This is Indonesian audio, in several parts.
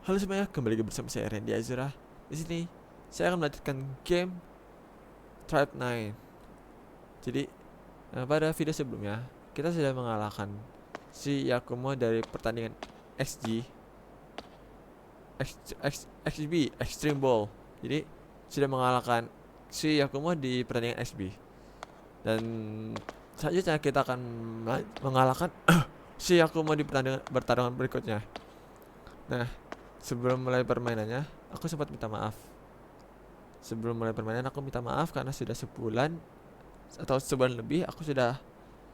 Halo semuanya, kembali lagi bersama saya Randy Azura. Di sini saya akan melanjutkan game Tribe 9. Jadi pada video sebelumnya kita sudah mengalahkan si Yakumo dari pertandingan XB Extreme Ball. Jadi sudah mengalahkan si Yakumo di pertandingan XB. Dan selanjutnya kita akan mengalahkan si Yakumo di pertarungan berikutnya. Nah, sebelum mulai permainannya, aku sempat minta maaf. Sebelum mulai permainan, aku minta maaf karena sudah sebulan atau sebulan lebih aku sudah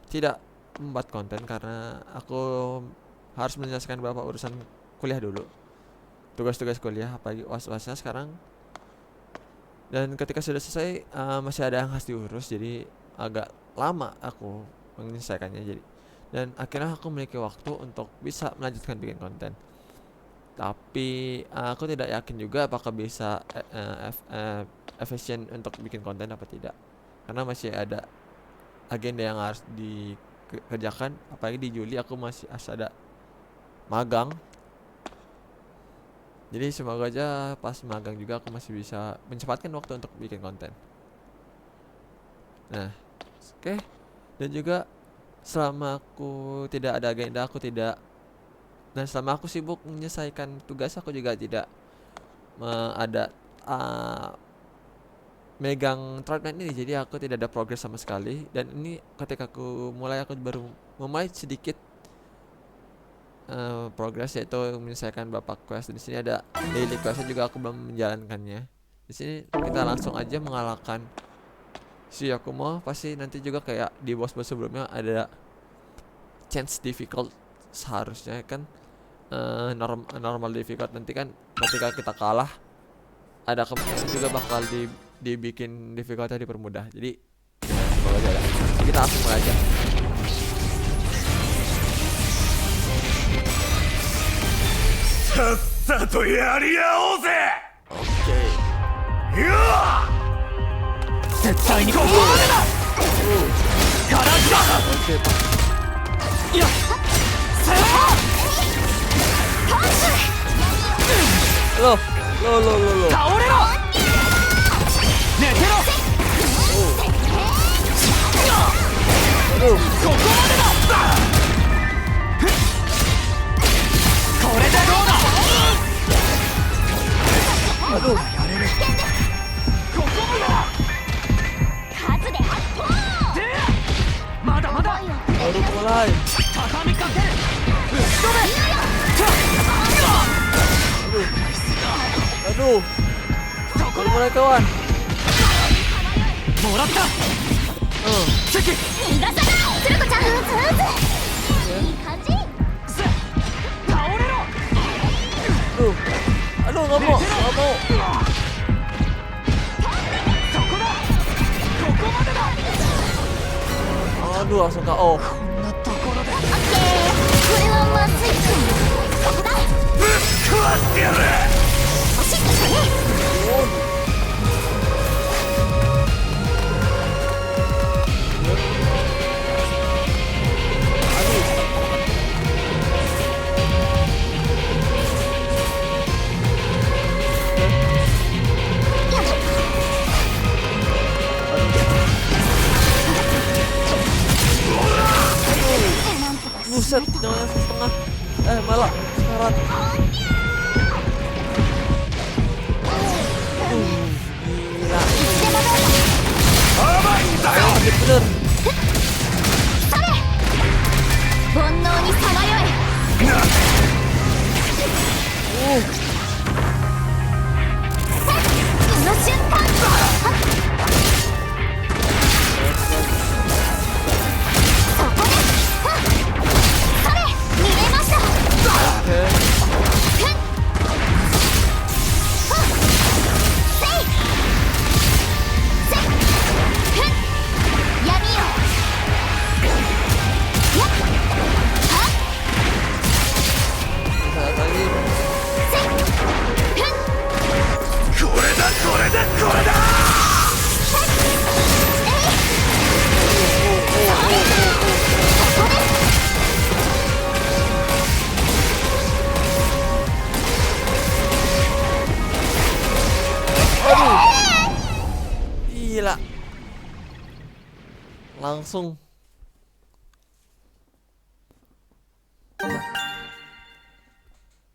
tidak membuat konten karena aku harus menyelesaikan beberapa urusan kuliah dulu. Tugas-tugas kuliah, apalagi UAS-UASnya sekarang. Dan ketika sudah selesai, masih ada yang harus diurus, jadi agak lama aku menyelesaikannya. Dan akhirnya aku memiliki waktu untuk bisa melanjutkan bikin konten. Tapi aku tidak yakin juga apakah bisa efisien untuk bikin konten apa tidak, karena masih ada agenda yang harus dikerjakan. Apalagi di Juli aku masih ada magang, jadi semoga aja pas magang juga aku masih bisa menyempatkan waktu untuk bikin konten. Nah, oke. Dan juga selama aku tidak ada agenda, dan selama aku sibuk menyelesaikan tugas, aku juga tidak ada megang Tribe ini. Jadi aku tidak ada progres sama sekali. Dan ini ketika aku baru memulai sedikit progres, yaitu menyelesaikan beberapa quest. Dan di sini ada daily quest juga aku belum menjalankannya. Di sini kita langsung aja mengalahkan si Yakumo. Pasti nanti juga kayak di boss-boss sebelumnya ada chance difficult, seharusnya kan normal difficult. Nanti kan ketika kita kalah ada kemungkinan juga bakal dibikin difficultnya dipermudah. Jadi semoga aja ya. Kita langsung mulai aja. Sassato yariaoze! Oke. Zettai ni kokomade da! Karaji da! Oke, Pak. Ya! Lo. Taorero! Netero! Aduh. Kokomade da! Kore de dou da? Aduh. Kokomade da! Mada mada! Baru mulai. Tatami kakeru! Fushitobe! Aduh. Baru mulai, kawan. Moratta! Seki! 逃がさない鶴子ちゃんうずうずいい感じ Taorero! Aduh, nggak mau. Soko da! Kokomade da! Aduh, langsung KO. オッケーこれはまずいかもそこだ Kuat dia! おしっかね Buset, nyawanya setengah. Malah sekarat. Gila. Ayo, bener. 煩悩にさまよえこの瞬間そこでそれ見えました Oke. 闇よ Saat lagi. これだこれだこれだ！ langsung.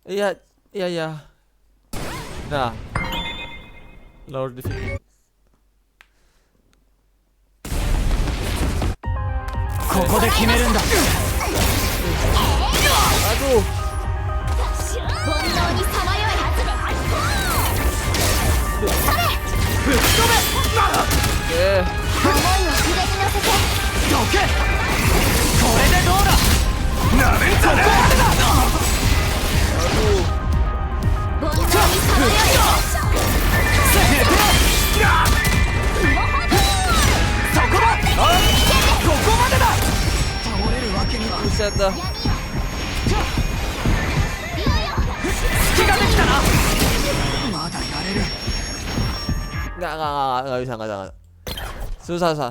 Iya, iya. Nah, lower difficulty. ここで決めるんだ Aduh, 煩悩にさまよえ oke. 思いを筆に乗せてどけこれでどうだなめんじゃねえ Aduh, 煩悩にさまよそこだここまでだ倒れるわけには buset dah. 隙ができたなまだやれる Nggak bisa, nggak. Susah.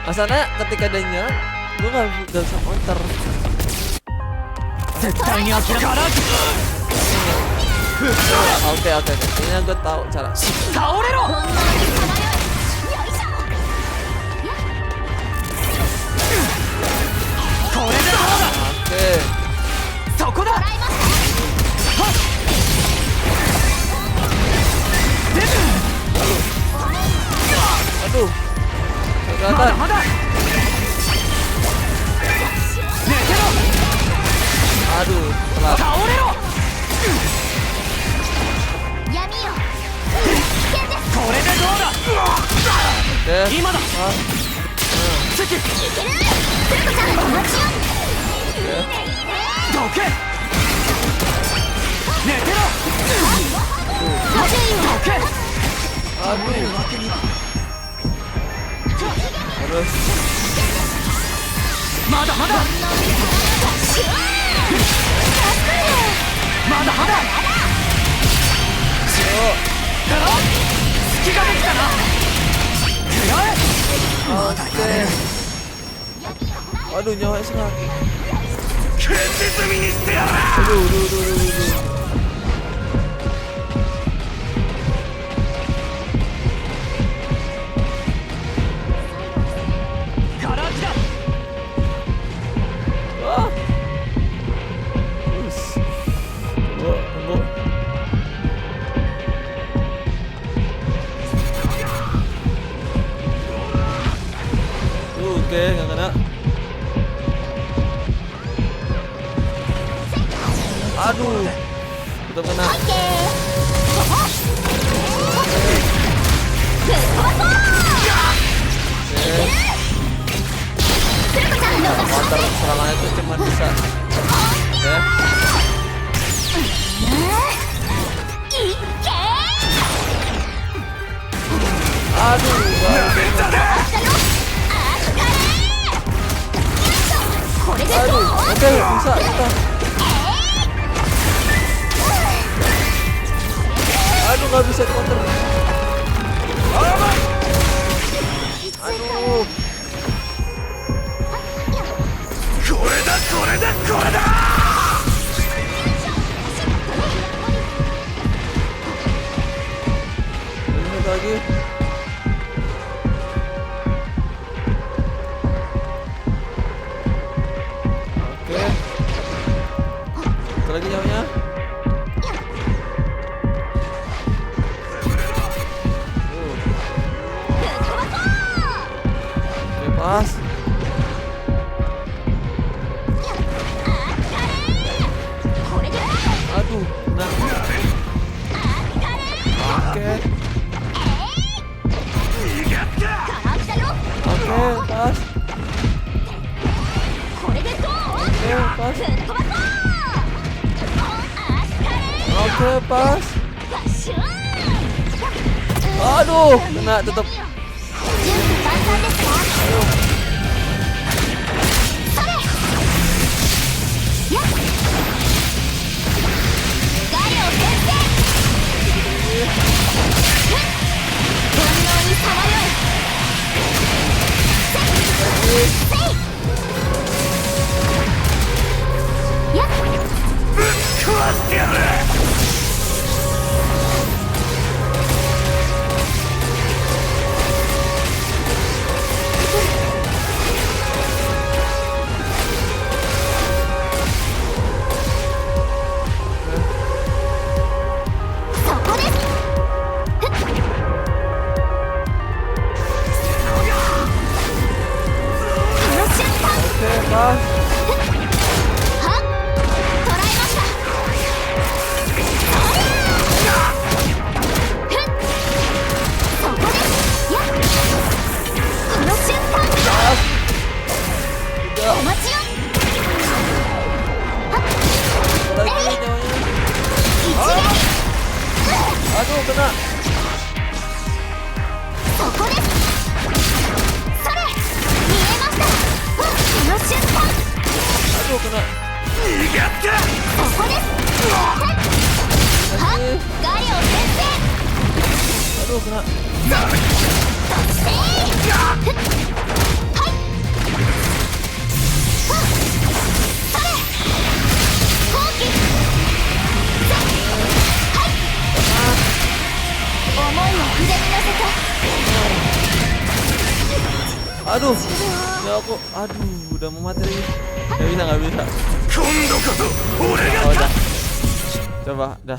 Masalahnya ketika dia nyerang, gue nggak bisa counter. 絶対に諦めから Oke. Kayaknya gue tahu cara. 倒れろ煩悩にさまよえよいしょこれでどうだ Oke. そこだもらいました出る Aduh, まだ kelihatan. まだ寝てろ Aduh, telat. 倒れろ闇よ危険です これでどうだ Oke. 今だ Ah, 関いける鶴子ちゃんお待ちよ oke. どけ寝てろまずいよどけ Aduh, わけには terus. まだまだまだまだ Yuk. 隙ができたな食らえまだやれる Waduh, nyawanya sengat. 現実味にしてやる Aduh. ガラ空きだ Wah. Us. Tunggu. Oke, nggak kena. Aduh, udah kena. オッケーぶっ飛ばそう Oke. 鶴子ちゃんの Counter serangannya tuh cuma bisa. Ya. いっけ Aduh, baru. ーだよあっかれよいしょこれでど Aduh, う oke, bisa kita. Aduh, nggak bisa counter. Aduh. これだこれだこれだ Ini lagi. Oke. Satu lagi nyawanya. Oke, pas. Aduh, nah. Oke. Oke, pas. これでどう Oke, pas. ぶっ飛ばそうあっかれ Oke, pas. バッシューン Aduh, kena tetap. 準備万端ですかそれやっガリオ先生煩悩にさまよえせいやっぶっ壊してやる やっ kena. そこです。それ見えました。この瞬間 Aduh kena. そこです。はっガリオ先生 Aduh kena. そしてはいそれ放棄思いを筆に乗せて Aduh. Ya aku. Aduh, udah mau mati lagi. Nggak bisa. Oh, udah. Coba, dah.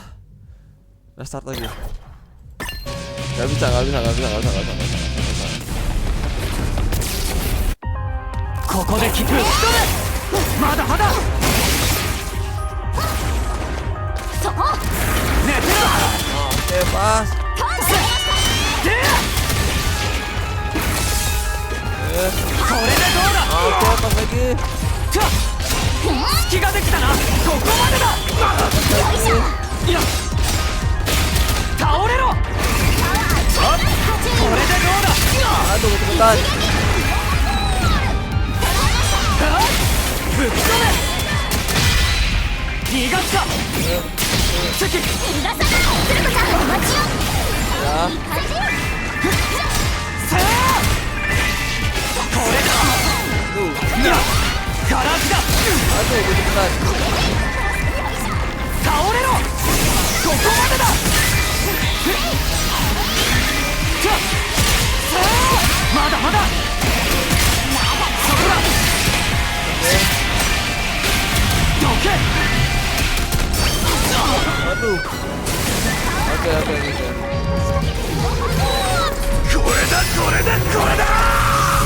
Udah start lagi. Nggak bisa. ここで切符まだまだそこ寝てろ Oke, pas. 飛んでみました これでどうだ Oke, pas lagi. 隙ができたなここまでだよいしょいや倒れろこれでどうだ Aduh, kecepatan. ぶっ飛べ逃がすか次逃がさない鶴子ちゃんお待ちを Ya. いい感じさあこれだ Aduh. いやガラスだ Aduh, kecepatan. 倒れろここまでださあまだまだそこだどけ Aduh. Oke. これだ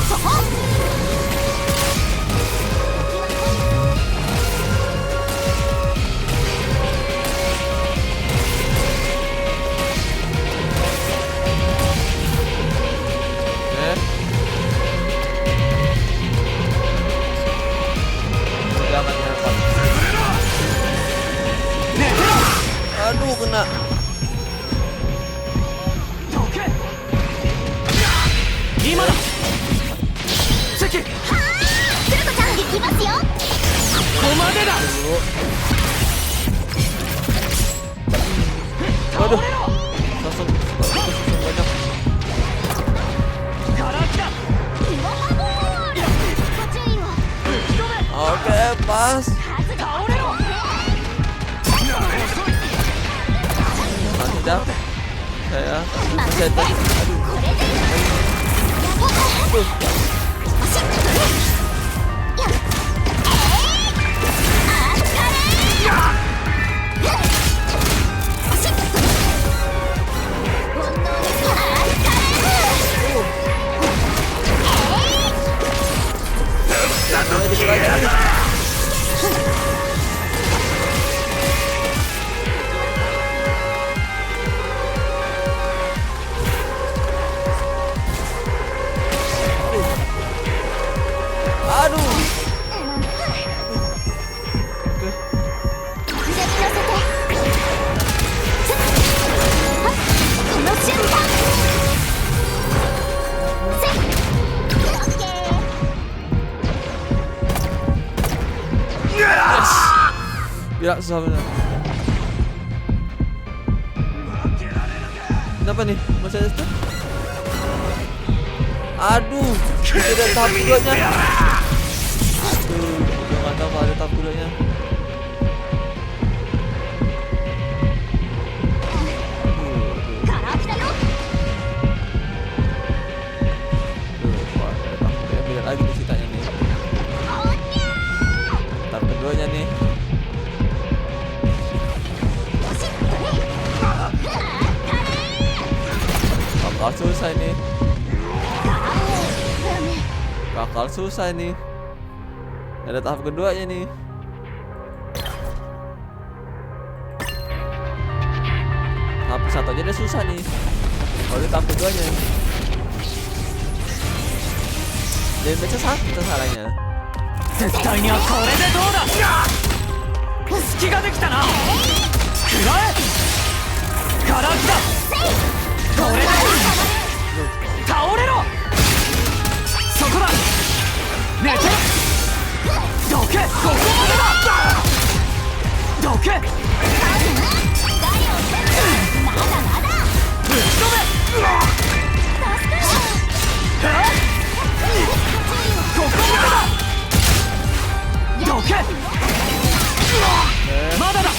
そこ Jangan nyerempet. Aduh, kena. どけ今だ関こ鶴子ちゃん行きますよこまでだ Dulu. 倒 Aduh. れろ Langsung banyak. ガラスだご注意を Oke, pas. 倒れろ Masih dah. Saya masih ada. Aduh. これで Aduh. おしっこれやっあっかれおしっこれ煩悩ですあっかれ Dikit lagi. Aduh. Oke. 筆に乗せてはっこの瞬間せっオッケー Yes. Gila, susah bener. Kenapa nih? Masih ada tuh? Aduh, tidak ada tahap keduanya. Aduh, gue gak tau kalau ada tahap keduanya. Aduh. カラー来たよ Wah, ada tahap keduanya. Beda lagi nih ceritanya nih. おにゃ Tahap keduanya nih. ーおしっこれあっかれ Bakal susah nih. ダメ Bakal susah nih. Ada tahap keduanya nih. Tahap satu aja udah susah nih. Kalau tahap keduanya. Dan baca satu salahnya. 絶対にはこれでどうだ隙ができたな食らえガラスだこれだ。倒れろ。そこだ。寝て。どけ。ここまでだ。どけ。ぶっ飛べ。ここまでだ。どけ。まだだ。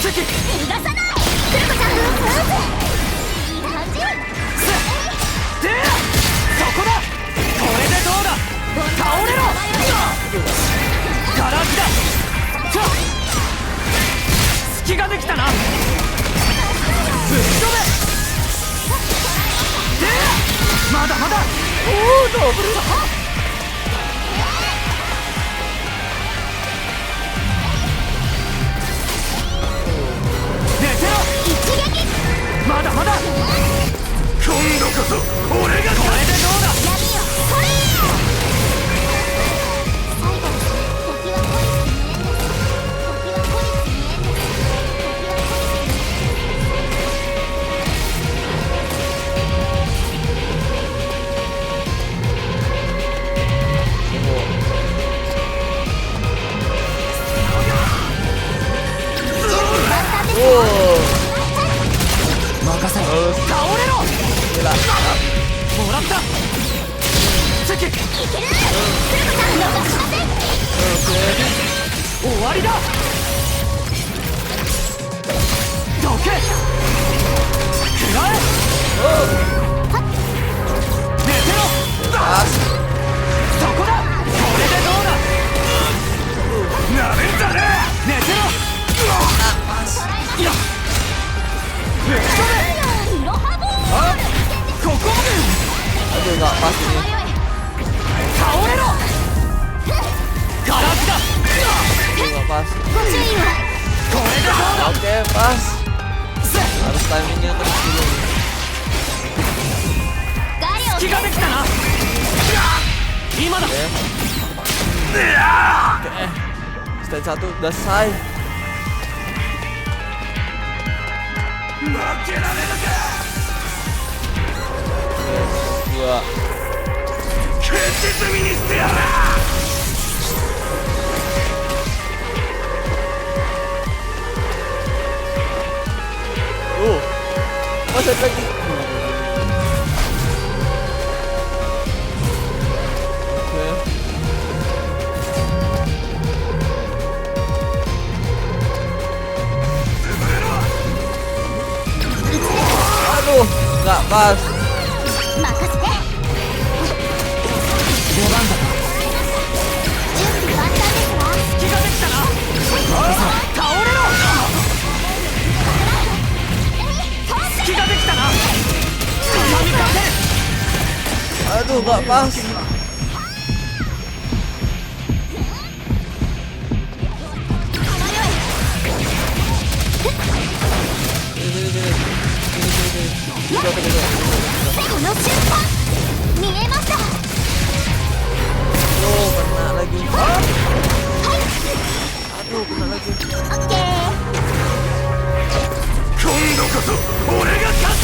次。逃がさない。クルコちゃん。いい感じ。で、そこだ。これでどうだ。倒れろ。ガラクだ。隙ができたな。ぶっ飛べ。で、まだまだ。おお、ドブルだ。まだまだ。今度こそ俺が。これでどうだ。闇よ、それ。最後、敵はポリス無縁です。敵はポリス無縁です。おお。任せろ。倒れろ。もらった。チェキ。いける。終わりだ。どけ。食らえ。寝てろ。そこだ。これでどうだ。なめんじゃねえ。寝てろ。いや。ぶっ飛べ。ここまで。 Aduh, nggak pas ini. 倒れろ。ガラクだ。 Aduh, nggak pas. これでどうだ。 Oke, pas. Harus timingnya terus dulu. 隙ができたな。今だ。Oke. Stage 1 udah selesai. 負けられるか。 2. 決実味にしてやる。Masih ada lagi. Oke. Aduh, nggak pas. 任せて。出番だ。準備万端ですわ。隙ができたな。倒れろ。隙ができたな。掴みかけ。 Aduh, nggak pas. Sini. この瞬間見えました。 Aduh, kena lagi. Aduh, kena lagi. オッケー。今度こそ俺が勝つ。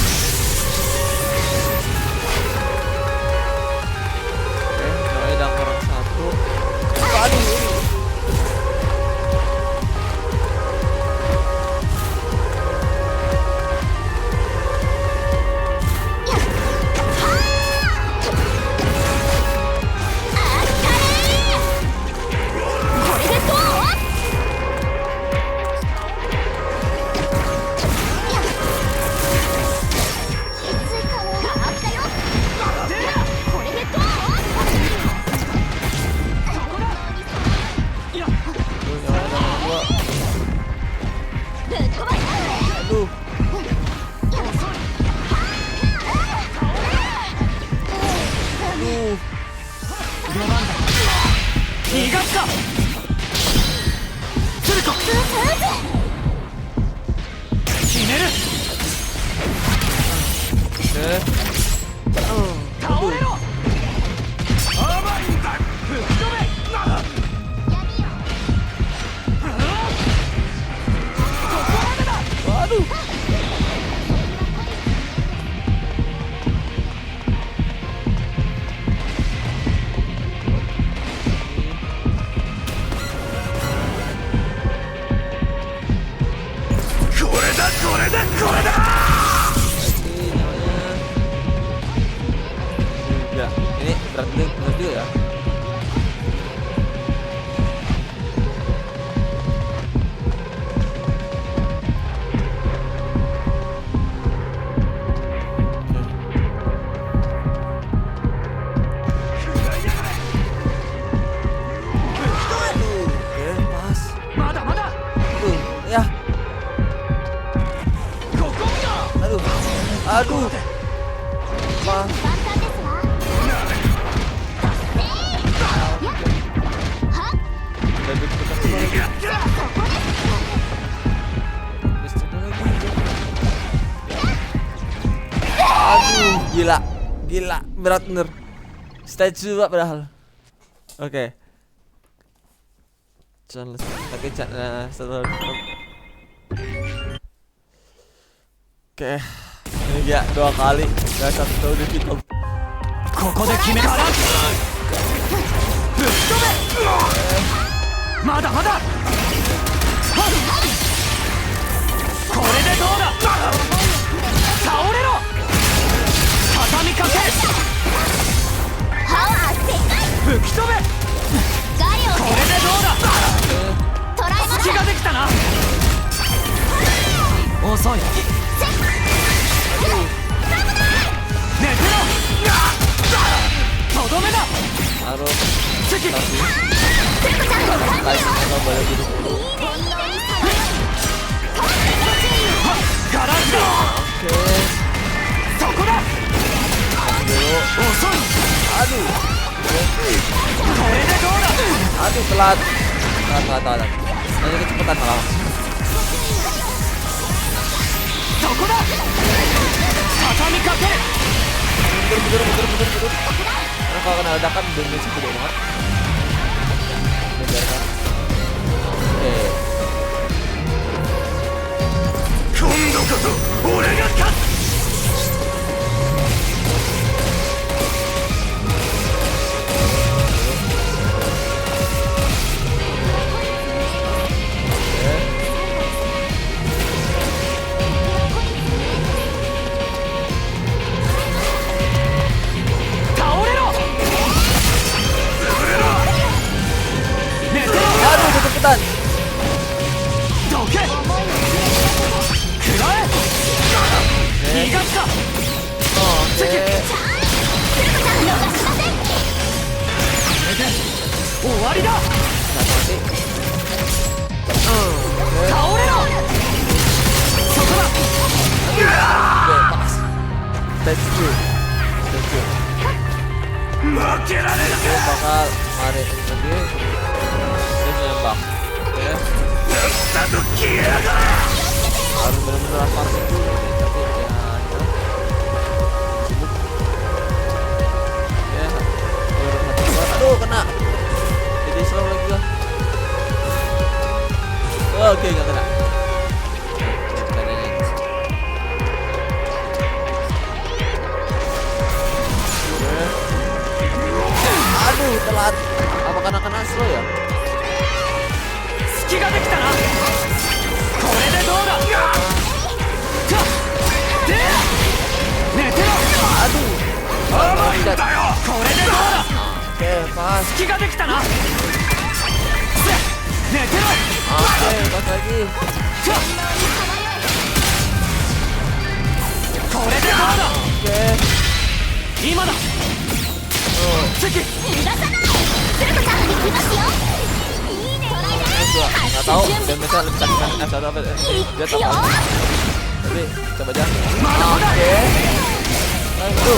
Oke, ada orang satu. Aduh, ini. Aduh. 逃がすか。鶴子。決める。 Oke. 倒れろ。甘いんだ。ぶっ飛べ。ここまでだ。 Waduh. Ya, ini berat juga ya. Ya. Aduh. Bang. 簡単ですわはっ Lebih dekat lagi. そこです Listriknya lagi. Aduh, gila. Gila, berat bener. Stage 2 padahal. Oke. Challenge. Oke, setelah Oke. Ini dia 2 kali. Gak satu difficult. ここで決めからぶっ飛べまだまだこれでどうだ倒れろ畳みかけパワー全開吹き飛べガリをこれでどうだ捉えまし隙ょうができたな遅い寝てろとどめだ Harus 次 timingnya nggak boleh duduk. ガラスだ Oke. そこだ Dulu. 遅い Aduh. これでどうだ Aduh, telat. Telat. Nanti kecepatan malah. そこだ畳みかける Mundur. Karena kalau kena ledakan damage gede banget. Biarkan. Oke. 今度こそ俺が勝つ 倒れろ寝てろ Aduh, kecepatan. どけ食らえ逃がすか Oke. これで終わりだ Satu mati. Oke. 倒れろそこだ Oke, pas. Stage 2. Stage 2. 負けられる Dia bakal lari lagi. Dia menembak. Oke. さっさと消えやがれ Harus benar-benar farming dulu nih, tapi ya kita sibuk. Ya, baru satu keluar. Aduh, kena. Jadi slow lagi gua. Oh, oke, nggak kena. Aduh, telat. Apa kena slow ya? 隙ができたなこれでどうだで寝てろ Aduh. 甘いんだよこれでどうだ Oke, pas. 隙ができたな寝てろ Oke, pas lagi. これでどうだ Oke. 今だ Oh. 次逃がさない鶴子ちゃん行きますよいいねGua nggak tahu damage-nya lebih sakit F1 apa dia tahu tapi coba aja. まだまだ Oke. Aduh.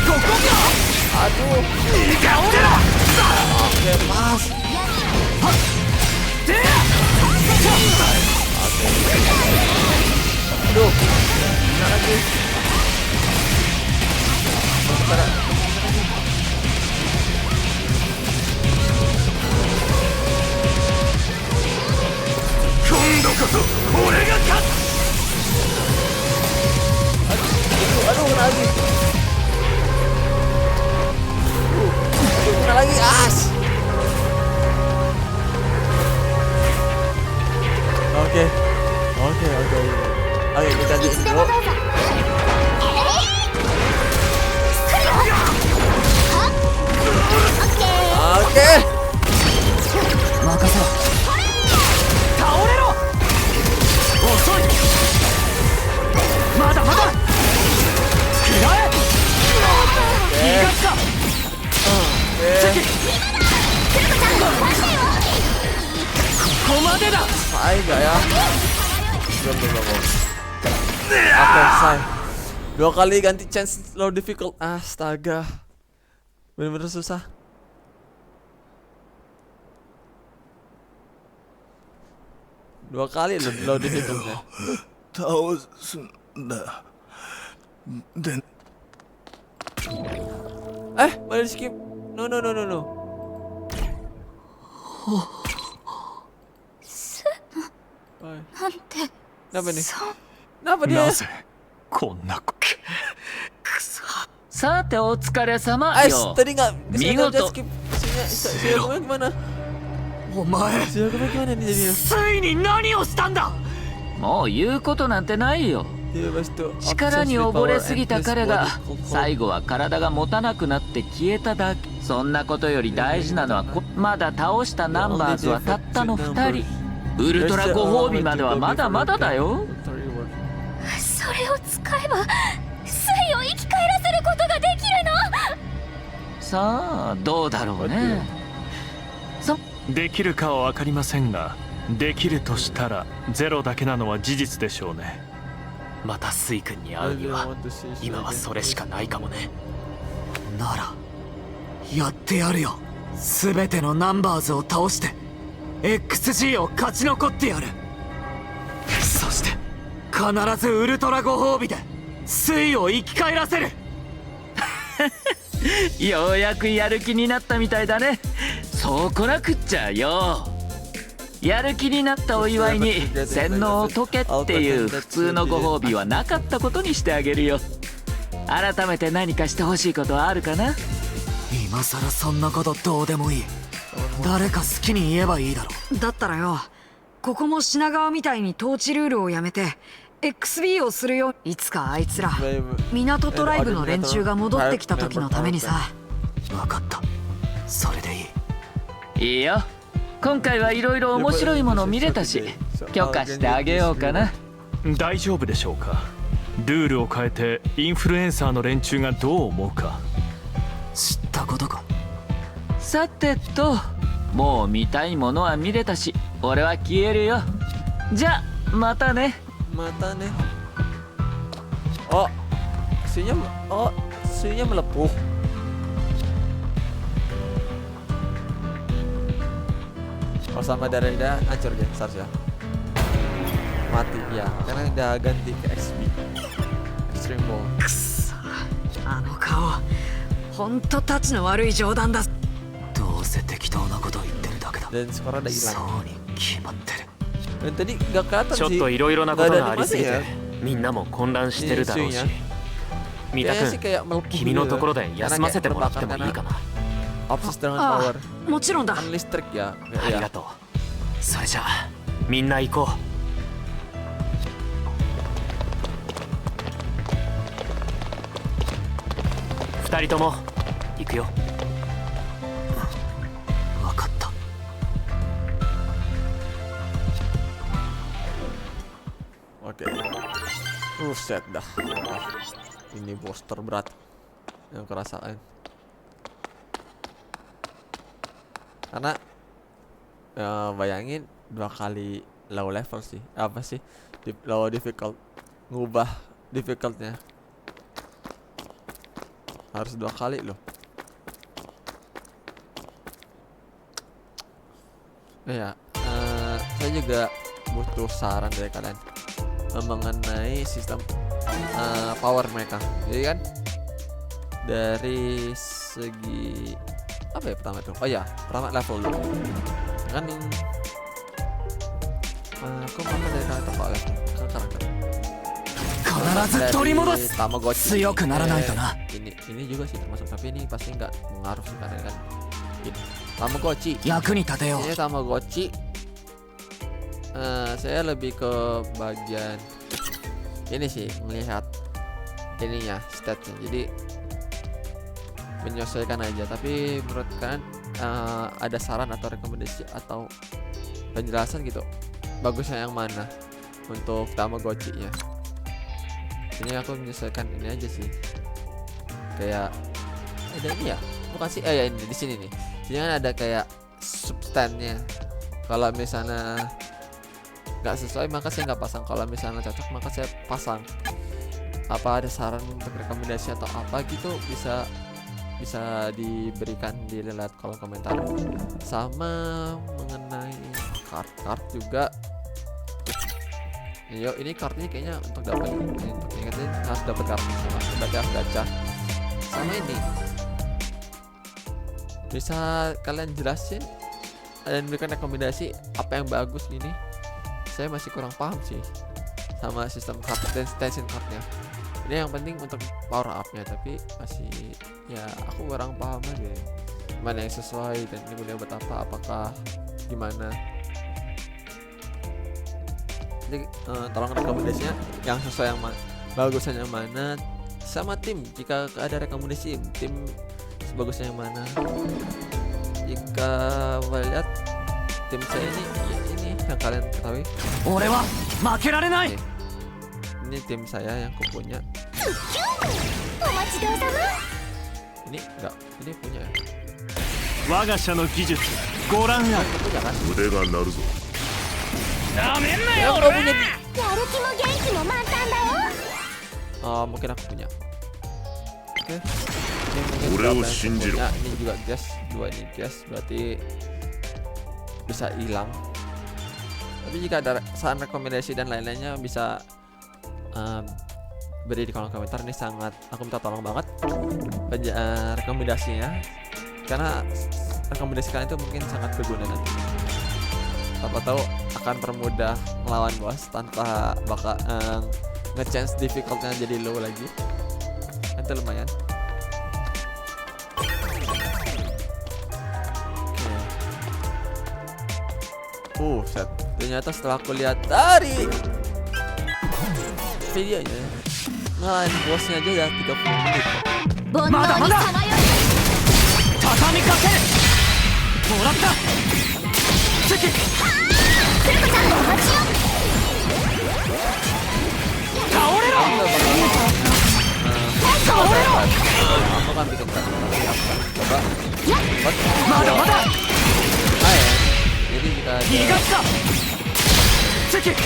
ここか Aduh. 倒れろ Oke, pas. で Aduh. Mana lagi? Sebentar. Aduh, kena lagi. Aduh, kena lagi. As. Oke. Oke, kita いつ lanjut でも dulu. どうぞオッケー Oke. 任せろ。倒れろ。遅い。まだまだ。食らえ。逃がすか。 Oke. ここまでだ。 Selesai gak ya? Belum. Oke, selesai. 2 kali ganti chance low difficult. Astaga. Bener-bener susah. Dua kali low difficultnya. 倒すんだ。で、 Boleh di skip. No. Oi. なんて Kenapa nih? そう Kenapa dia? なぜこんなくそ。さてお疲れ様 Ais, よ。 tadi nggak Mingoto. sengaja skip. Si Yakumnya gimana? お前 Si Yakumnya gimana nih jadinya? ついに何をしたんだ。もう言うことなんてないよ。 Dia habis itu 力に obsessed with 溺れ power すぎ and た his 彼が body cold. 最後は体が持たなくなって消えただけ。そんなことより大事なのはまだ倒したナンバーズはたったの2人。ウルトラご褒美まではまだまだだよ。それを使えば水を生き返らせることができるの。さあどうだろうね。できるかは分かりませんが、できるとしたらゼロだけなのは事実でしょうね。またスイ君に会うには今はそれしかないかもね。ならやってやるよ。すべてのナンバーズを倒して XG を勝ち残ってやる。そして必ずウルトラご褒美で水を生き返らせる。ようやくやる気になったみたいだね。そうこなくっちゃよ。やる気になったお祝いに洗脳を解けっていう普通のご褒美はなかったことにしてあげるよ。改めて何かしてほしいことはあるかな。今さらそんなことどうでもいい。誰か好きに言えばいいだろ。だったらよ、ここも品川みたいに統治ルールをやめて XB をするよ。いつかあいつら港トライブの連中が戻ってきた時のためにさ。分かった、それでいい。いいよ。今回はいろいろ面白いもの見れたし許可してあげようかな。大丈夫でしょうか。ルールを変えてインフルエンサーの連中がどう思うか。知ったことか。さてと、もう見たいものは見れたし俺は消えるよ。じゃまたね。 Mata nih. Oh, sunya melepuh. Oh, sama darah hancur dia, seharusnya mati ya, karena udah ganti ke XB, Extreme Ball. あの顔、ほんとタチの悪い冗談だ。どうせ適当なこと言ってるだけだ。 Dan skor udah そ hilang. うに決まってる。 Dan tadi gak kelihatan ちょっ sih. といろいろなことがありすぎ Nggak ada て animasi みんなも混乱してるだろうし、三田 Kayaknya sih 君 kayak melepuh 君のところで gitu. 休ませてもらってもいいかな。 Obses dengan あ power. あ、もちろんだ。 Kan listrik ya. ありがとう。それじゃあみんな行こう。二人とも行くよ。分かった。 Oke. Set dah. Ini bos terberat yang kerasain. Karena bayangin 2 kali low level sih. Apa sih? Low difficult. Ngubah difficultnya. Harus 2 kali loh. Ya, saya juga butuh saran dari kalian mengenai sistem power mereka. Jadi kan dari segi apa ya pertama tuh? Oh ya, pertama level dulu. Kan kok mana dari karakter Pak level? Karakter. 必ず取り戻す。 Tamagotchi. 強くならないとな。 Ini juga sih termasuk, tapi ini pasti nggak mengaruh sih karena kan ini Tamagotchi. 役に立てよう。 Ini Tamagotchi. Saya lebih ke bagian ini sih melihat ininya statnya, jadi menyesuaikan aja. Tapi menurut kalian ada saran atau rekomendasi atau penjelasan gitu bagusnya yang mana untuk Tamagotchi-nya? Ini aku menyesuaikan ini aja sih, kayak ada ini ya, bukan sih ya ini di sini nih, jadi kan ada kayak substannya. Kalau misalnya nggak sesuai maka saya nggak pasang, kalau misalnya cocok maka saya pasang. Apa ada saran untuk rekomendasi atau apa gitu, bisa diberikan di lewat kolom komentar. Sama mengenai kart juga, yo ini kartunya kayaknya untuk dapat ini, untuk ingetin harus dapat kartu sama, berarti harus gacha. Sama ini bisa kalian jelasin dan berikan rekomendasi apa yang bagus ini. Saya masih kurang paham sih sama sistem card dan tension cardnya. Ini yang penting untuk power up-nya, tapi masih ya aku kurang paham aja mana yang sesuai dan ini boleh buat apa, apakah gimana. Jadi tolong rekomendasinya yang sesuai, yang bagusnya yang mana, sama tim jika ada rekomendasi tim sebagusnya yang mana. Jika melihat tim saya ini yang kalian ketahui, ini tim saya yang kupunya. Ini enggak, ini punya ya. 我が社の技術ご覧あれ。 Punya kan? 腕が鳴るぞ。 Ya, aku punya. やる気も元気も満タンだよ。 Oh, mungkin aku punya. Oke. Ini mungkin Oreo berapa yang aku Shinjiro. punya. Ini juga gas, dua ini gas, berarti bisa hilang. Tapi jika ada saran rekomendasi dan lain-lainnya bisa beri di kolom komentar. Ini sangat aku minta tolong banget rekomendasinya, karena rekomendasi kalian itu mungkin sangat berguna nanti. Siapa tahu akan permudah melawan bos tanpa bakal nge-chance difficultnya jadi low lagi. Itu lumayan. Set. Ternyata setelah aku lihat dari videonya, ngalahin bosnya aja ya 30 menit. 煩悩にさまよい。 畳みかける。もらった。チェキ。つる子ちゃんお待ちよ。倒れろ。 Aku kan bikin tadi, coba. Mada mada. Jadi jika 逃がした。チェキ。いける。つ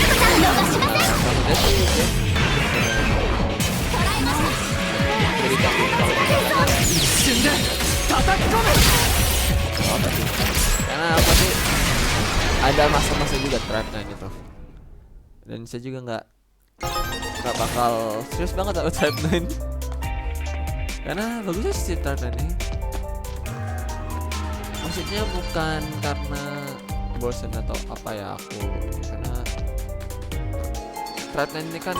る子ちゃん逃しません。 一瞬で叩き込む。 karena apa sih, ada masa-masa juga trapnya gitu, dan saya juga nggak bakal serius banget sama trap 9 karena bagusnya sih trap 9 ini. Maksudnya bukan karena bosan atau apa ya aku, karena trap 9 ini kan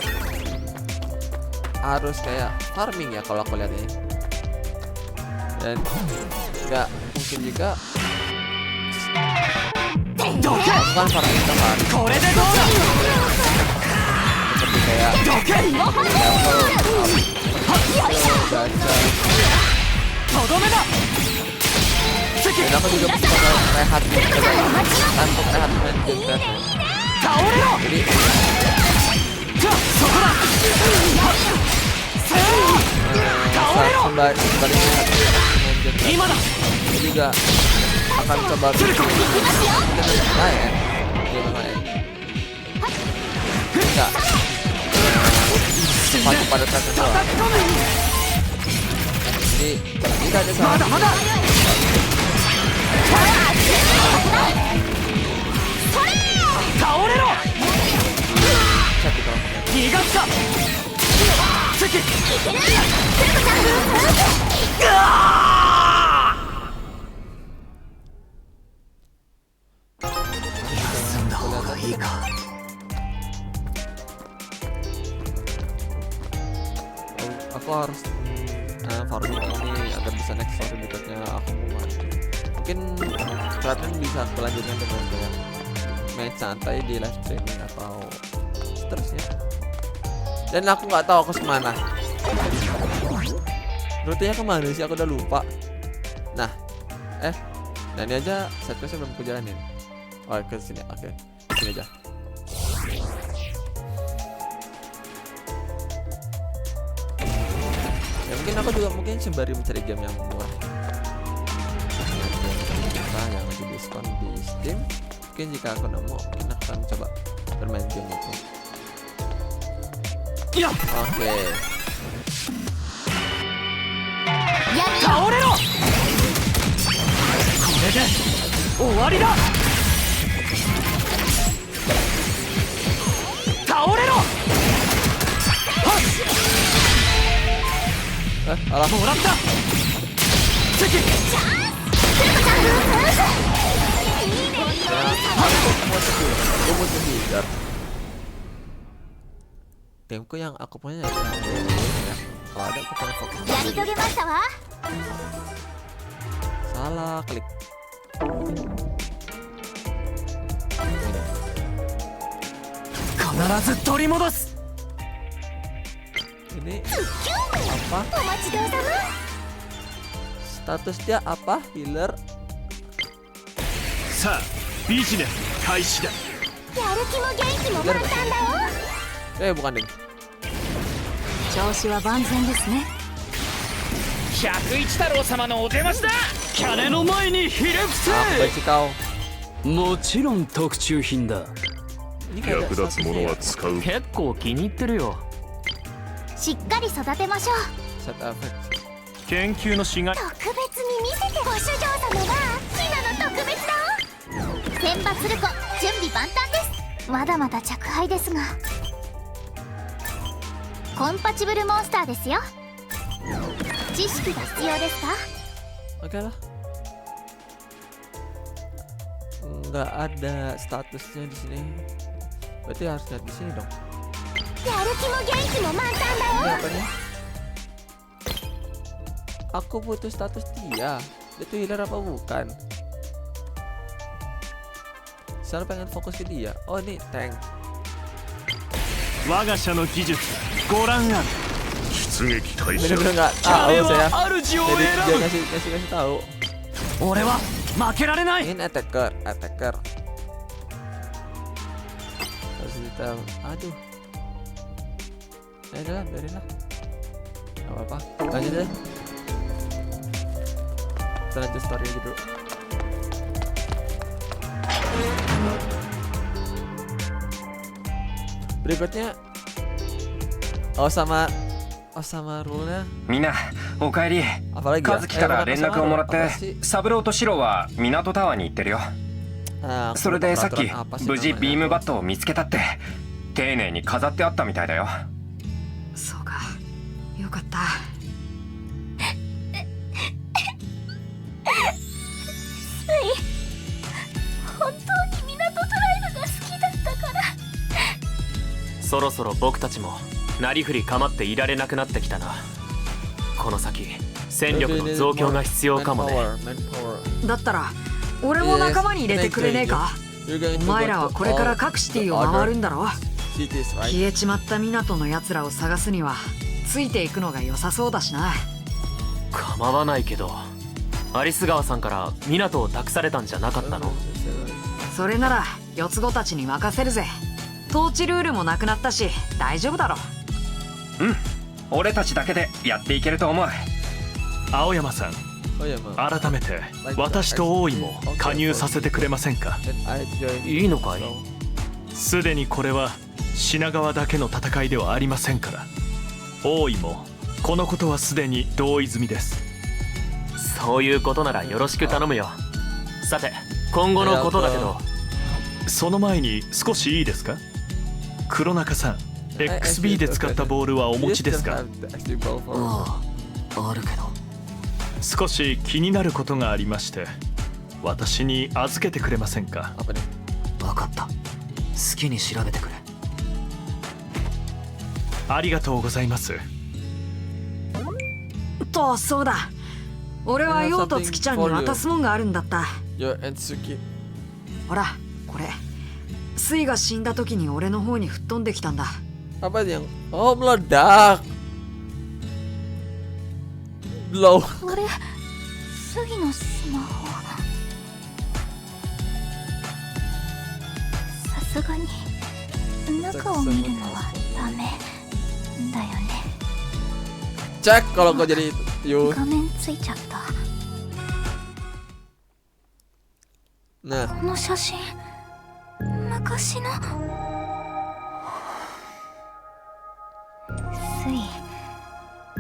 harus kayak farming ya kalau aku lihat ini, dan nggak mungkin juga bukan farming teman seperti kayak level gacha. Dan aku juga suka rehat gitu, untuk rehat main game trap. Jadi sembari rehat main game trap, saya juga akan coba bikin lain, game lain. Enggak pakai pada trap doang. Jadi jika ada salah chat di kolom komentar. 逃がした。チェキ。 休んだ方がいいか。 Aku harus farming ini agar bisa next story berikutnya. Aku mau mungkin Trapman bisa aku lanjutkan dengan kayak main santai di live streaming atau seterusnya. Dan aku nggak tahu aku kemana. Rutenya kemana sih? Aku udah lupa. Nah, nah ini aja side questnya belum aku jalanin. Oh, ke sini, oke. Sini aja. Ya mungkin aku juga sembari mencari game yang murah. Yang lagi diskon di Steam. Mungkin jika aku nemu, mungkin aku akan coba bermain game itu. Oke. 倒れろ。これで終わりだ。倒れろ。 Alah. もらった。敵。 Timku yang aku punya ya. Kalau ada kita fokus. やり遂げましたわ。 Salah klik. Ini apa? お待ちどうさま。 Statusnya apa? Healer. さあビジネス開始だ。やる気も元気も満タンだよ。 Bukan ding. 調子は万全ですね。101太郎様のお出ましだ。金の前にひれ伏 Apa sih kau? せ。もちろん特注品だ。 Ini kayak 役立つものは使う。結構気に入ってるよ。しっかり育てましょう。 set effect. 研究のしがい。特別に見せて。ご主嬢様はヒナの特別だ。選抜する子準備万端です。まだまだ着配ですが。コンパチブルモンスターですよ。知識が必要ですか？ Oke lah. Nggak ada statusnya di sini. Berarti harus lihat di sini dong. やる気も元気も満タン Ini だよ。 apa nih? Aku butuh status dia. Dia tuh healer apa bukan? Saya pengen fokus ke dia. Oh ini tank. 我が社の技術ご覧ある。出撃開始。 Bener-bener nggak tahu saya. 主を Jadi 選 dia ぶ。 kasih tahu. 俺は負けられない。 Ini attacker. Kasih tahu. Aduh. Ya udah lah, biarin lah. Gak apa-apa. Lanjut deh. Kita lanjut story aja dulu. Berikutnya sama rule-nya みんなおかえり。 apalagi ya? 和樹から連絡をもらっ Apa て sih? サブローとシロは港タワーに行ってるよ。 Nah, aku それ lupa でさっき peraturan apa sih 無事 namanya. ビームバットを見つけたって丁寧に飾ってあったみたいだよ。そうか。よかった。本当に港トライブが好きだったから。そろそろ僕たちもなりふり構っていられなくなってきたな。この先戦力の増強が必要かもね。 Manpower. だったら俺も仲間に入れてくれねえか？ You're going to お前ら go は to これから all 各シティを回るんだろ？ cities, right? 消えちまった港のやつらを探すにはついていくのが良さそうだしな。構わないけどアリス川さんから港を託されたんじゃなかったの？それなら四つ子たちに任せるぜ。統治ルールもなくなったし大丈夫だろ。うん、俺たちだけでやっていけると思う。青山さん Oh iya, Mam. 改めて私と大井も加入させてくれませんか。 Then I join いいのかい？ so- すでにこれは品川だけの戦いではありませんから。大井もこのことはすでに同意済みです。そういうことならよろしく頼むよ。さて今後のことだけど、その前に少しいいですか。黒中さん XB で使ったボールはお持ちですか。 You still have the XB ball for- ああ、あるけど。少し気になることがありまして私に預けてくれませんか。 Apa nih? 分かった。好きに調べてくれ。ありがとうございます。とそうだ。俺は陽と月ちゃんに渡すもんがあるんだった。 Yo, and Suki. ほらこれ。スイが死んだ時に俺の方に吹っ飛んできたんだ。 Apa yang meledak blow あれ杉のスマホ。さすがに中を見るのはダメだよね。 cek kalau kau jadi Yu. 画面ついちゃった。 Nah この写真昔の。スイ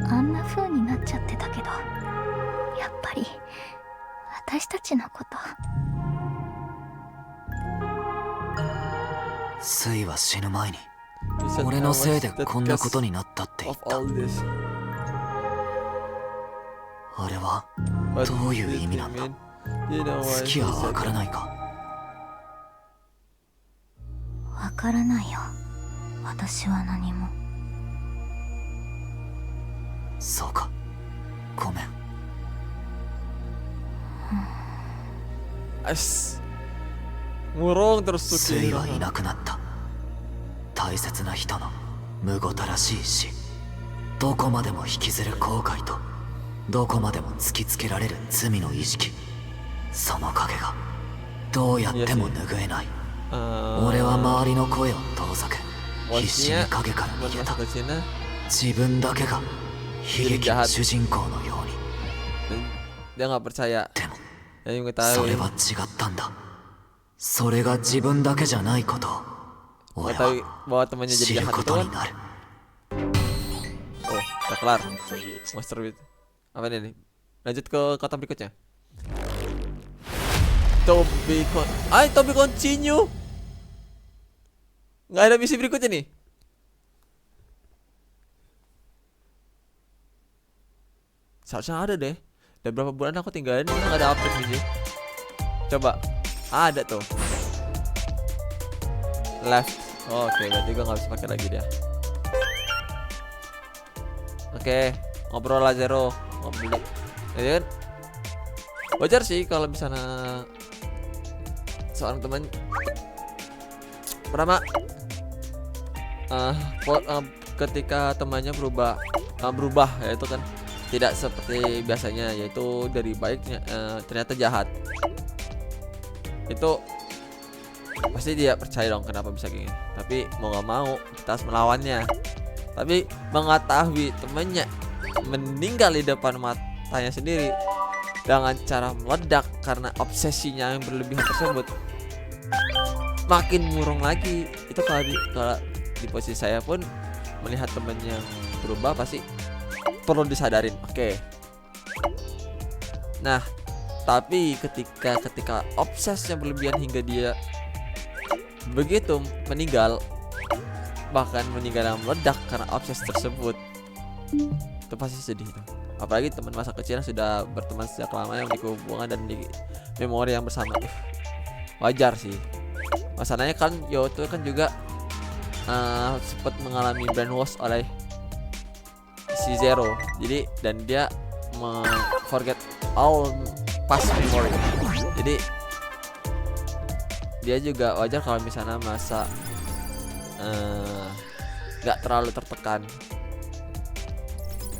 あんな風になっちゃってたけど、やっぱり私たちのこと。スイは死ぬ前に俺のせいでこんなことになったって言っ of た。 all this あれは What どういう did 意味 he なんだ。 mean? You know 好 why き he はわ said から that? ないか。わからないよ、私は何も。そうか、ごめん。 As murung terus ス Suki イはいなくなった。大切な人のむごたらしい死、どこまでも引きずる後悔とどこまでも突きつけられる罪の意識、その影がどうやっても拭えない。俺は周りの声を遠ざけ必死に影から逃げた。 masuk ke Cina 自分だけが悲劇の主人公のように。 dan dia nggak percaya でも dan そ mengetahui れは違ったんだ。それが自分だけじゃないことを俺 mengetahui は bahwa temannya 知 jadi る jahat こ itu と kan. になる。 Oh udah kelar monster beat. Apa ini nih? Lanjut ke kota berikutnya. Toby continue. Nggak ada misi berikutnya nih. Seharusnya ada deh. Udah berapa bulan aku tinggalin nggak ada update misi. Coba. Ada tuh. Left. Oh, oke, berarti gue nggak bisa pakai lagi dia. Oke, ngobrol lah Zero. Ngobrol. Ya kan? Wajar sih kalau misalnya seorang teman pertama ketika temannya berubah ya itu kan tidak seperti biasanya, yaitu dari baiknya ternyata jahat, itu pasti dia percaya dong kenapa bisa gini. Tapi mau nggak mau kita harus melawannya. Tapi mengetahui temannya meninggal di depan matanya sendiri dengan cara meledak karena obsesinya yang berlebihan tersebut, makin murung lagi. Itu kalau di posisi saya pun melihat temen yang berubah pasti perlu disadarin. Oke. Nah, tapi ketika obsesnya berlebihan hingga dia begitu meninggal, bahkan meninggal yang meledak karena obses tersebut, itu pasti sedih tuh. Apalagi teman masa kecil yang sudah berteman sejak lama, yang memiliki hubungan dan di memori yang bersama. Wajar sih. Masalahnya kan Yo itu kan juga sempat mengalami brainwash oleh si Zero. Jadi dan dia forget all past memory. Jadi dia juga wajar kalau misalnya masa gak terlalu tertekan,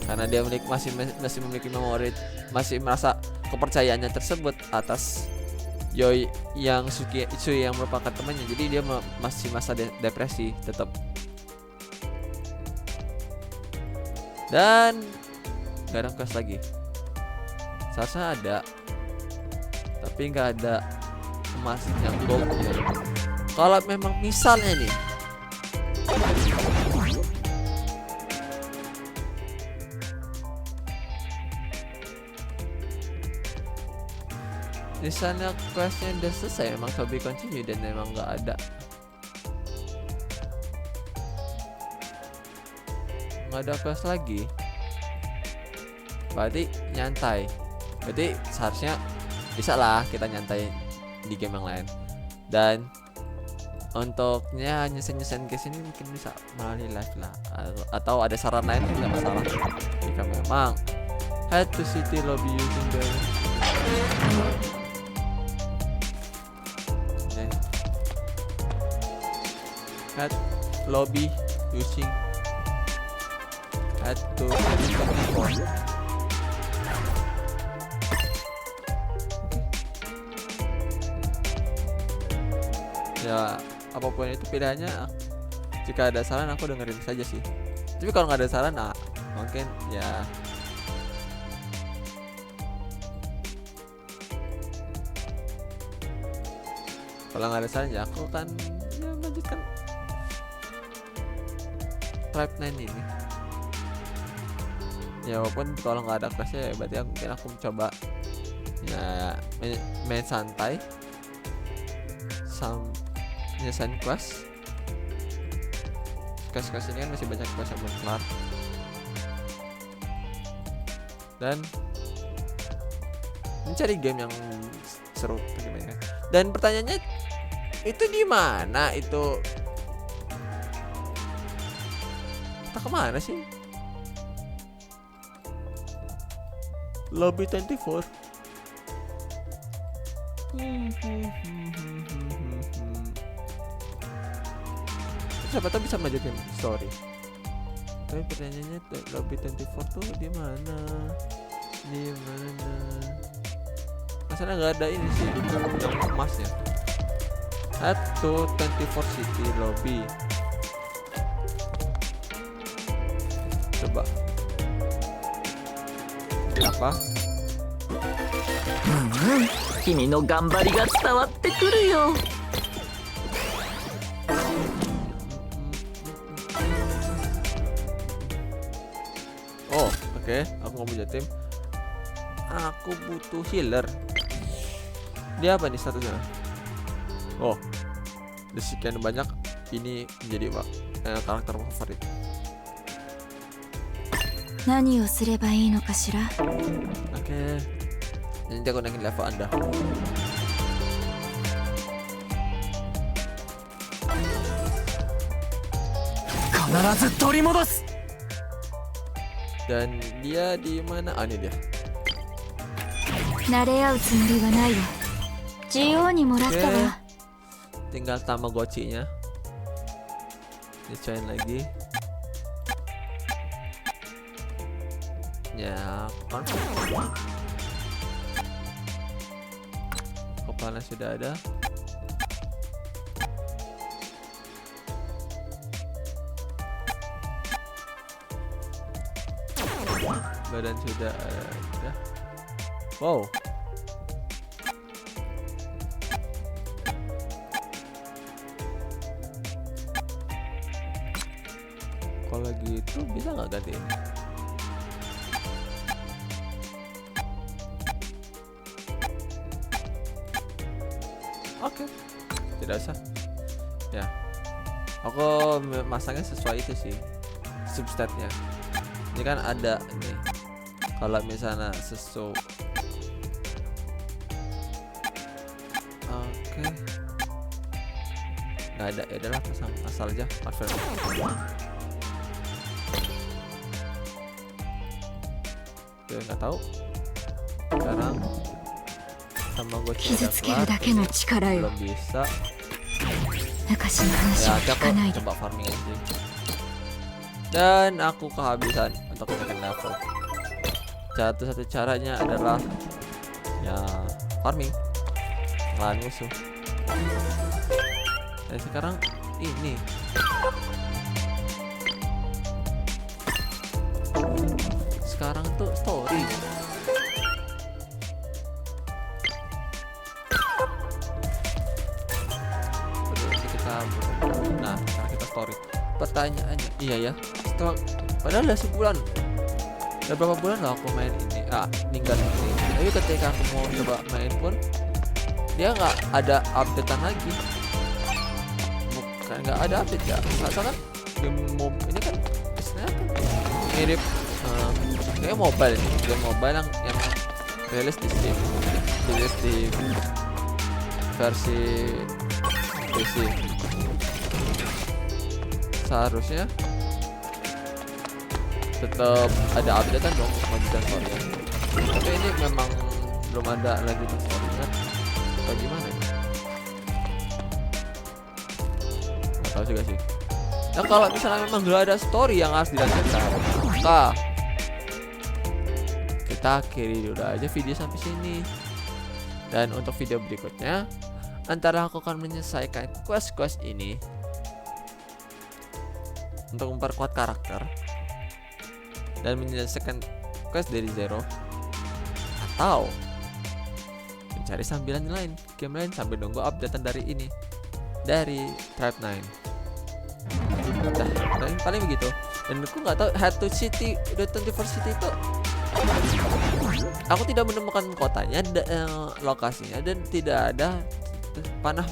karena dia masih memiliki memori, masih merasa kepercayaannya tersebut atas Yoi yang Sui yang merupakan temannya. Jadi dia masih masa depresi tetap. Dan gak ada quest lagi. Seharusnya ada, tapi nggak ada emas yang goldnya. Kalau memang misalnya nih di sana questnya udah selesai, emang Toby continue dan emang nggak ada quest lagi, berarti nyantai. Berarti seharusnya bisa lah kita nyantai di game yang lain. Dan untuknya nyesen ke sini mungkin bisa melalui live lah, atau ada saran lain nggak masalah jika memang head to city lobby using the Add lobby using add to ya, apapun itu pilihannya. Jika ada saran aku dengerin saja sih. Tapi kalau nggak ada saran, mungkin ya kalau nggak ada saran ya aku kan ya melanjutkan Tribe 9 ini. Ya walaupun kalau nggak ada questnya ya berarti mungkin aku mencoba ya main santai nyelesain quest ini kan masih banyak quest yang belum kelar, dan mencari game yang seru gimana. Dan pertanyaannya itu di mana itu? Kita kemana sih? Lobby 24. Siapa tahu bisa lanjutin story. Tapi pertanyaannya Lobby 24 tuh di mana? Di mana? Masalah nggak ada ini sih yang emasnya. Add to 24 City Lobby. Coba. Apa? 君の頑張りが伝わってくるよ。 Oh, oke. Aku nggak punya tim. Aku butuh healer. Dia apa nih statusnya? Oh, di sekian banyak ini menjadi karakter favorit. 何をすればいいのかしら。 Oke. Nanti aku naikin level Anda. Dan dia di mana? Ini dia. 慣れ合うつもりはないわ。自由にもらったわ。 Tinggal Tamagotchi-nya. Dicobain lagi. Ya, confirm. Kepala sudah ada. Badan sudah ada. Wow. Kalau gitu bisa nggak ganti ini? Oke, tidak usah. Ya, aku masangnya sesuai itu sih substatnya. Ini kan ada ini. Kalau misalnya sesuai, oke, nggak ada. Ya adalah pasang asal aja. Marvel. Oke, nggak tahu. Sekarang sama gue belum bisa. Ya, aku coba farming aja. Dan aku kehabisan untuk menekan level. Satu caranya adalah ya farming lawan musuh. Dan sekarang ini tuh story. Nah, sekarang kita story. Pertanyaannya, iya ya. Setelah padahal udah sebulan. Udah berapa bulan lah aku main ini. Ninggal ini. Tapi ketika aku mau coba main pun dia nggak ada updatean lagi. Bukan nggak ada update ya. Soalnya game ini kan istilahnya kan mirip kayak mobile ini. Game mobile yang rilis di Steam. Rilis di versi PC. Seharusnya tetap ada updatean dong lanjutan story-nya. Tapi ini memang belum ada lanjutan story-nya. Atau gimana ya? tahu juga sih. Nah kalau misalnya memang gak ada story yang harus dilanjutkan, maka kita akhiri dulu aja video sampai sini. Dan untuk video berikutnya, antara aku akan menyelesaikan quest-quest ini untuk memperkuat karakter dan menyelesaikan quest dari zero, atau mencari sambilan lain, game lain sambil nunggu updatean dari ini, dari Tribe 9. Udah, paling begitu. Dan aku nggak tahu Head to City, The 24 City itu aku tidak menemukan kotanya, lokasinya, dan tidak ada panah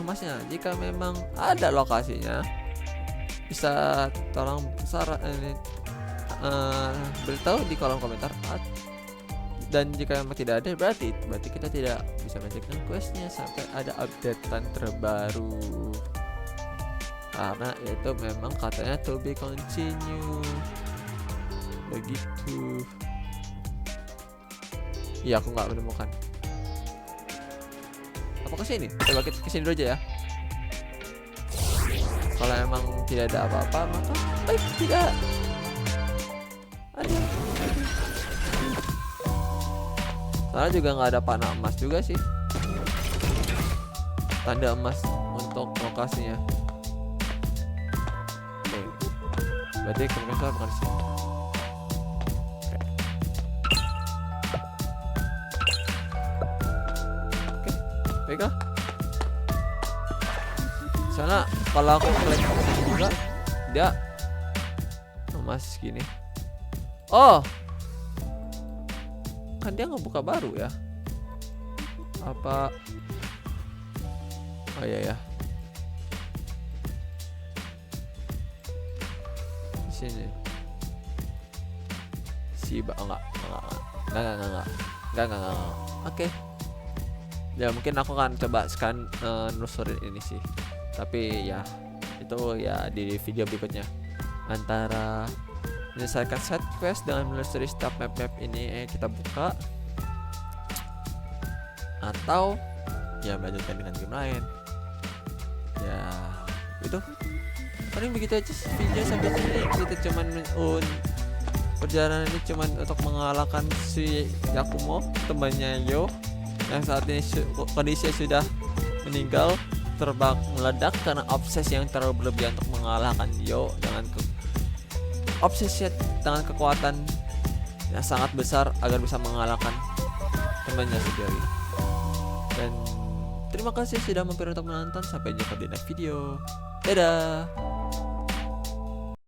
masnya. Jika memang ada lokasinya, bisa tolong beritahu di kolom komentar. Dan jika memang tidak ada, berarti kita tidak bisa melanjutkan questnya sampai ada updatean terbaru, karena itu memang katanya to be continue begitu. Iya, aku nggak menemukan. Apa kesini? Coba kita kesini dulu aja ya. Kalau emang tidak ada apa-apa, maka baik tidak ada. Soalnya juga nggak ada panah emas juga sih, tanda emas untuk lokasinya. Oke, berarti kemungkinan bukan di sini. Baiklah. Soalnya kalau aku klik juga dia emas gini. Oh, kan dia ngebuka baru ya? Apa? Oh iya ya. Di sini. Enggak. Oke. Ya mungkin aku akan coba nelusurin ini sih. Tapi ya itu ya di video berikutnya. Antara menyelesaikan side quest dengan menelusuri setiap map ini kita buka, atau ya melanjutkan dengan game lain. Ya itu paling begitu aja video sampai sini. Kita cuman perjalanan ini cuman untuk mengalahkan si Yakumo, temannya Yo, yang saat ini kondisinya sudah meninggal, terbang meledak karena obsesi yang terlalu berlebihan untuk mengalahkan Yo dengan obsesi dengan kekuatan yang sangat besar agar bisa mengalahkan temannya sendiri. Dan terima kasih sudah mampir untuk menonton. Sampai jumpa di next video. Dadah.